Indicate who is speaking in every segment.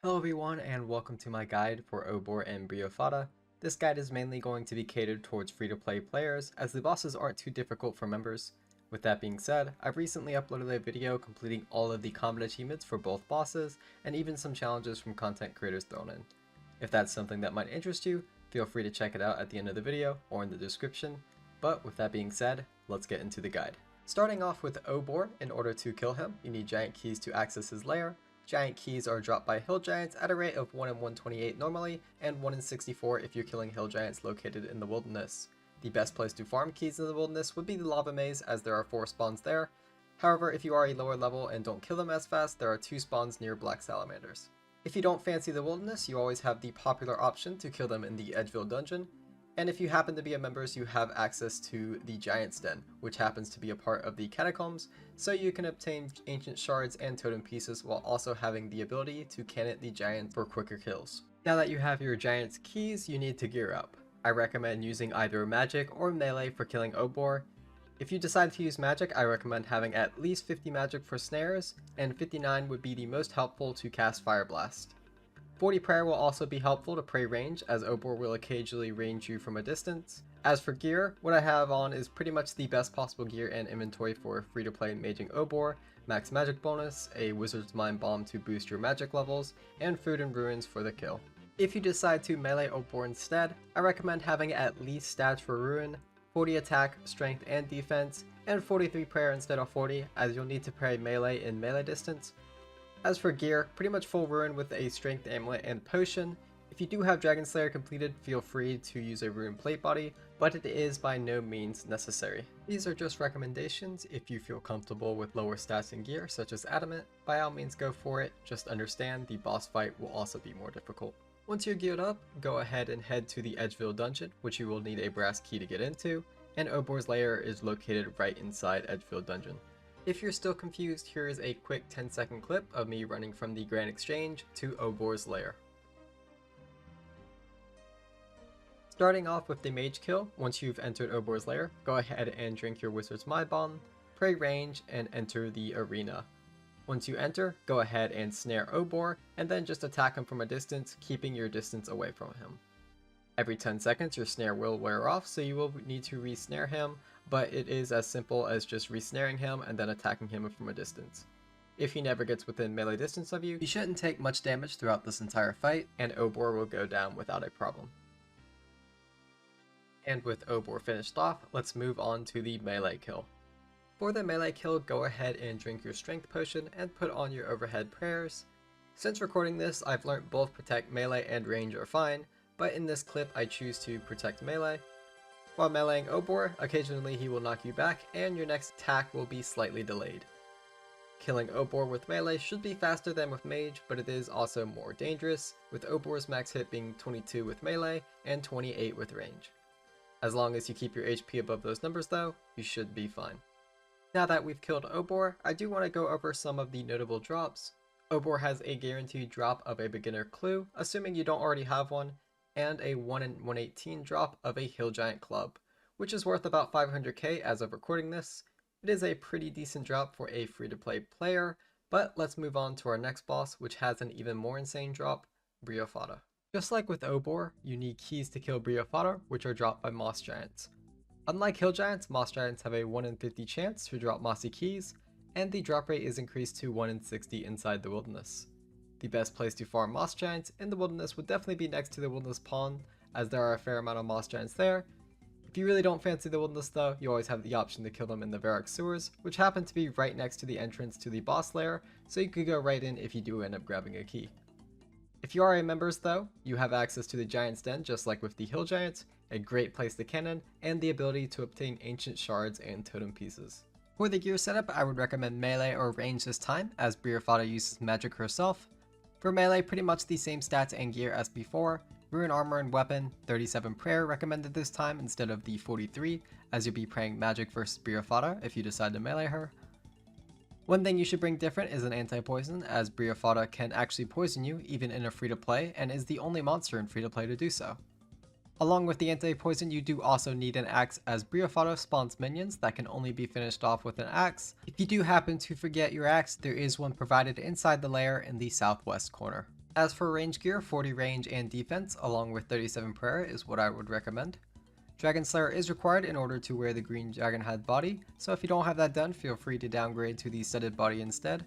Speaker 1: Hello everyone and welcome to my guide for Obor and Bryophyta. This guide is mainly going to be catered towards free-to-play players as the bosses aren't too difficult for members. With that being said, I've recently uploaded a video completing all of the combat achievements for both bosses and even some challenges from content creators thrown in. If that's something that might interest you, feel free to check it out at the end of the video or in the description. But with that being said, let's get into the guide. Starting off with Obor, in order to kill him, you need giant keys to access his lair. Giant keys are dropped by hill giants at a rate of 1 in 128 normally, and 1 in 64 if you're killing hill giants located in the wilderness. The best place to farm keys in the wilderness would be the lava maze, as there are 4 spawns there. However, if you are a lower level and don't kill them as fast, there are 2 spawns near black salamanders. If you don't fancy the wilderness, you always have the popular option to kill them in the Edgeville dungeon. And if you happen to be a member, you have access to the Giant's Den, which happens to be a part of the catacombs, so you can obtain ancient shards and totem pieces while also having the ability to cannon the giant for quicker kills. Now that you have your giant's keys, you need to gear up. I recommend using either magic or melee for killing Obor. If you decide to use magic, I recommend having at least 50 magic for snares, and 59 would be the most helpful to cast Fire Blast. 40 prayer will also be helpful to pray range, as Obor will occasionally range you from a distance. As for gear, what I have on is pretty much the best possible gear and inventory for free-to-play maging Obor: max magic bonus, a wizard's mind bomb to boost your magic levels, and food and ruins for the kill. If you decide to melee Obor instead, I recommend having at least stats for ruin, 40 attack, strength, and defense, and 43 prayer instead of 40, as you'll need to pray melee in melee distance. As for gear, pretty much full ruin with a strength amulet and potion. If you do have Dragon Slayer completed, feel free to use a rune plate body, but it is by no means necessary. These are just recommendations. If you feel comfortable with lower stats and gear, such as adamant, by all means go for it. Just understand the boss fight will also be more difficult. Once you're geared up, go ahead and head to the Edgeville dungeon, which you will need a brass key to get into, and Obor's lair is located right inside Edgeville dungeon. If you're still confused, here is a quick 10-second clip of me running from the Grand Exchange to Obor's lair. Starting off with the Mage kill, once you've entered Obor's lair, go ahead and drink your Wizard's Mind Bomb, pray range, and enter the arena. Once you enter, go ahead and snare Obor, and then just attack him from a distance, keeping your distance away from him. Every 10 seconds your snare will wear off, so you will need to re-snare him, but it is as simple as just re-snaring him and then attacking him from a distance. If he never gets within melee distance of you, you shouldn't take much damage throughout this entire fight, and Obor will go down without a problem. And with Obor finished off, let's move on to the melee kill. For the melee kill, go ahead and drink your strength potion and put on your overhead prayers. Since recording this, I've learned both protect melee and range are fine, but in this clip I choose to protect melee. While meleeing Obor, occasionally he will knock you back and your next attack will be slightly delayed. Killing Obor with melee should be faster than with Mage, but it is also more dangerous, with Obor's max hit being 22 with melee and 28 with range. As long as you keep your HP above those numbers though, you should be fine. Now that we've killed Obor, I do want to go over some of the notable drops. Obor has a guaranteed drop of a beginner clue, assuming you don't already have one, and a 1 in 118 drop of a hill giant club, which is worth about 500k as of recording this. It is a pretty decent drop for a free-to-play player, but let's move on to our next boss, which has an even more insane drop: Bryophyta. Just like with Obor, you need keys to kill Bryophyta, which are dropped by moss giants. Unlike hill giants, moss giants have a 1 in 50 chance to drop mossy keys, and the drop rate is increased to 1 in 60 inside the wilderness. The best place to farm moss giants in the wilderness would definitely be next to the wilderness pond, as there are a fair amount of moss giants there. If you really don't fancy the wilderness though, you always have the option to kill them in the Varrock sewers, which happen to be right next to the entrance to the boss lair, so you could go right in if you do end up grabbing a key. If you are a members though, you have access to the Giant's Den just like with the hill giants, a great place to cannon, and the ability to obtain ancient shards and totem pieces. For the gear setup, I would recommend melee or range this time, as Bryophyta uses magic herself. For melee, pretty much the same stats and gear as before. Rune armor and weapon, 37 prayer recommended this time instead of the 43, as you'll be praying magic versus Bryophyta if you decide to melee her. One thing you should bring different is an anti-poison, as Bryophyta can actually poison you even in a free-to-play, and is the only monster in free-to-play to do so. Along with the anti-poison, you do also need an axe, as Bryophyta spawns minions that can only be finished off with an axe. If you do happen to forget your axe, there is one provided inside the lair in the southwest corner. As for range gear, 40 range and defense along with 37 prayer is what I would recommend. Dragon Slayer is required in order to wear the green dragon head body, so if you don't have that done, feel free to downgrade to the studded body instead.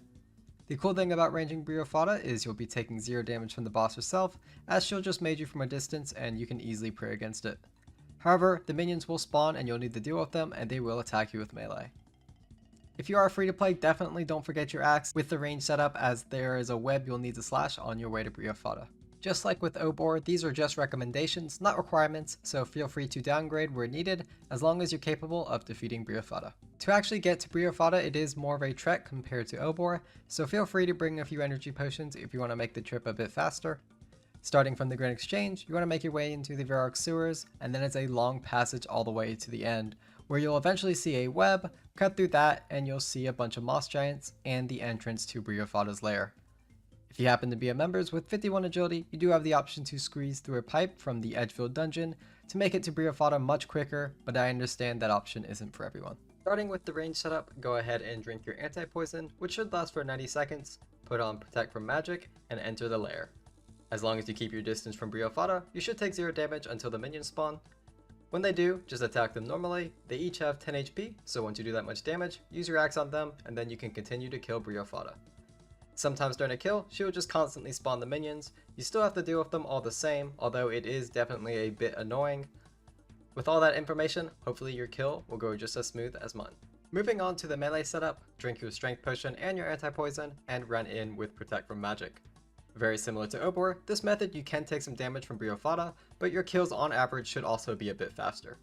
Speaker 1: The cool thing about ranging Bryophyta is you'll be taking 0 damage from the boss herself, as she'll just mage you from a distance and you can easily pray against it. However, the minions will spawn and you'll need to deal with them, and they will attack you with melee. If you are free to play, definitely don't forget your axe with the range setup, as there is a web you'll need to slash on your way to Bryophyta. Just like with Obor, these are just recommendations, not requirements, so feel free to downgrade where needed as long as you're capable of defeating Bryophyta. To actually get to Bryophyta, it is more of a trek compared to Obor, so feel free to bring a few energy potions if you want to make the trip a bit faster. Starting from the Grand Exchange, you want to make your way into the Varrock sewers, and then it's a long passage all the way to the end, where you'll eventually see a web, cut through that, and you'll see a bunch of moss giants and the entrance to Bryophyta's lair. If you happen to be a members with 51 agility, you do have the option to squeeze through a pipe from the Edgefield dungeon to make it to Bryophyta much quicker, but I understand that option isn't for everyone. Starting with the range setup, go ahead and drink your anti-poison, which should last for 90 seconds, put on Protect from Magic, and enter the lair. As long as you keep your distance from Bryophyta, you should take 0 damage until the minions spawn. When they do, just attack them normally. They each have 10 HP, so once you do that much damage, use your axe on them, and then you can continue to kill Bryophyta. Sometimes during a kill, she will just constantly spawn the minions. You still have to deal with them all the same, although it is definitely a bit annoying. With all that information, hopefully your kill will go just as smooth as mine. Moving on to the melee setup, drink your strength potion and your anti-poison, and run in with Protect from Magic. Very similar to Obor, this method you can take some damage from Bryophyta, but your kills on average should also be a bit faster.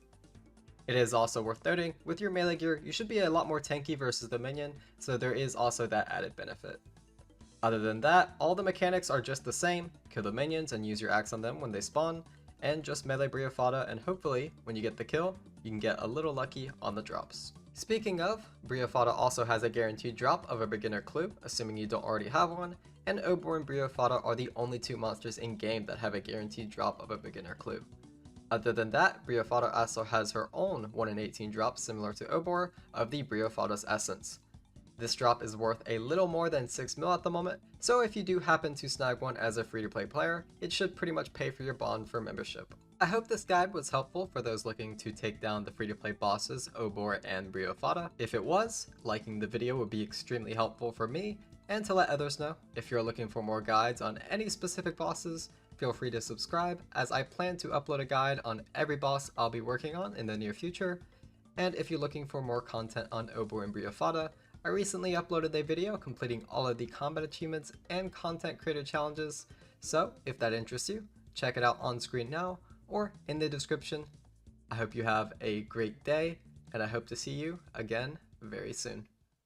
Speaker 1: It is also worth noting, with your melee gear, you should be a lot more tanky versus the minion, so there is also that added benefit. Other than that, all the mechanics are just the same. Kill the minions and use your axe on them when they spawn, and just melee Bryophyta, and hopefully, when you get the kill, you can get a little lucky on the drops. Speaking of, Bryophyta also has a guaranteed drop of a beginner clue, assuming you don't already have one, and Obor and Bryophyta are the only 2 monsters in game that have a guaranteed drop of a beginner clue. Other than that, Bryophyta also has her own 1 in 18 drop similar to Obor of the Bryophyta's Essence. This drop is worth a little more than 6 mil at the moment, so if you do happen to snag one as a free-to-play player, it should pretty much pay for your bond for membership. I hope this guide was helpful for those looking to take down the free-to-play bosses Obor and Bryophyta. If it was, liking the video would be extremely helpful for me, and to let others know. If you're looking for more guides on any specific bosses, feel free to subscribe, as I plan to upload a guide on every boss I'll be working on in the near future. And if you're looking for more content on Obor and Bryophyta, I recently uploaded a video completing all of the combat achievements and content creator challenges, so if that interests you, check it out on screen now or in the description. I hope you have a great day, and I hope to see you again very soon.